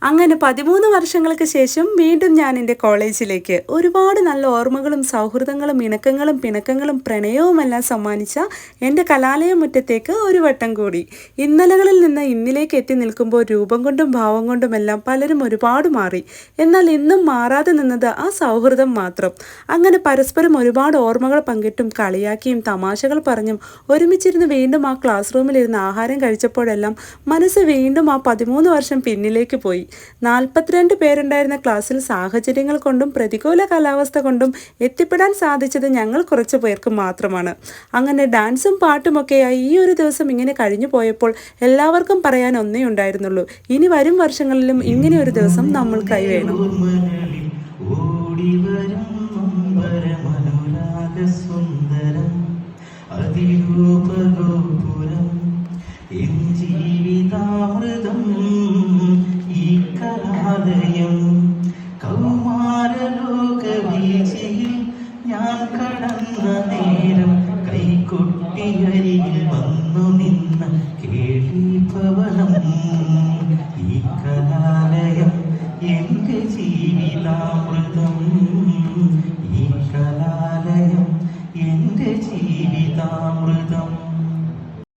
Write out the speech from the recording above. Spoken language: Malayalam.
അങ്ങനെ 13 വർഷങ്ങൾക്ക് ശേഷം വീണ്ടും ഞാൻ എൻ്റെ കോളേജിലേക്ക് ഒരുപാട് നല്ല ഓർമ്മകളും സൗഹൃദങ്ങളും ഇണക്കങ്ങളും പിണക്കങ്ങളും പ്രണയവുമെല്ലാം സമ്മാനിച്ച എൻ്റെ കലാലയ മുറ്റത്തേക്ക് ഒരു വട്ടം കൂടി. ഇന്നലകളിൽ നിന്ന് ഇന്നിലേക്ക് എത്തി നിൽക്കുമ്പോൾ രൂപം കൊണ്ടും ഭാവം കൊണ്ടുമെല്ലാം പലരും ഒരുപാട് മാറി. എന്നാൽ ഇന്നും മാറാതെ നിന്നത് ആ സൗഹൃദം മാത്രം. അങ്ങനെ പരസ്പരം ഒരുപാട് ഓർമ്മകൾ പങ്കിട്ടും കളിയാക്കിയും തമാശകൾ പറഞ്ഞും ഒരുമിച്ചിരുന്ന് വീണ്ടും ആ ക്ലാസ് റൂമിലിരുന്ന് ആഹാരം കഴിച്ചപ്പോഴെല്ലാം മനസ്സ് വീണ്ടും ആ 13 വർഷം പിന്നിലേക്ക് പോയി. 42 പേരുണ്ടായിരുന്ന ക്ലാസ്സിൽ സാഹചര്യങ്ങൾ കൊണ്ടും പ്രതികൂല കാലാവസ്ഥ കൊണ്ടും എത്തിപ്പെടാൻ സാധിച്ചത് ഞങ്ങൾ കുറച്ച് പേർക്ക് മാത്രമാണ്. അങ്ങനെ ഡാൻസും പാട്ടുമൊക്കെയായി ഈ ഒരു ദിവസം ഇങ്ങനെ കഴിഞ്ഞു പോയപ്പോൾ എല്ലാവർക്കും പറയാൻ ഒന്നേ ഉണ്ടായിരുന്നുള്ളൂ, ഇനി വരും വർഷങ്ങളിലും ഇങ്ങനെ ഒരു ദിവസം നമ്മൾക്കായി വേണം. ജീവിതാമൃതം ഈ കലാലയം കൗമാരലോകവീചിയിൽ ഞാൻ കടന്ന നേരം കൈകൊട്ടിയരികിൽ വന്നു നിന്ന കേളീഭവനം. ഈ കലാലയം എൻ്റെ ജീവിതാമൃതം. ഈ കലാലയം എൻ്റെ ജീവിതാമൃതം.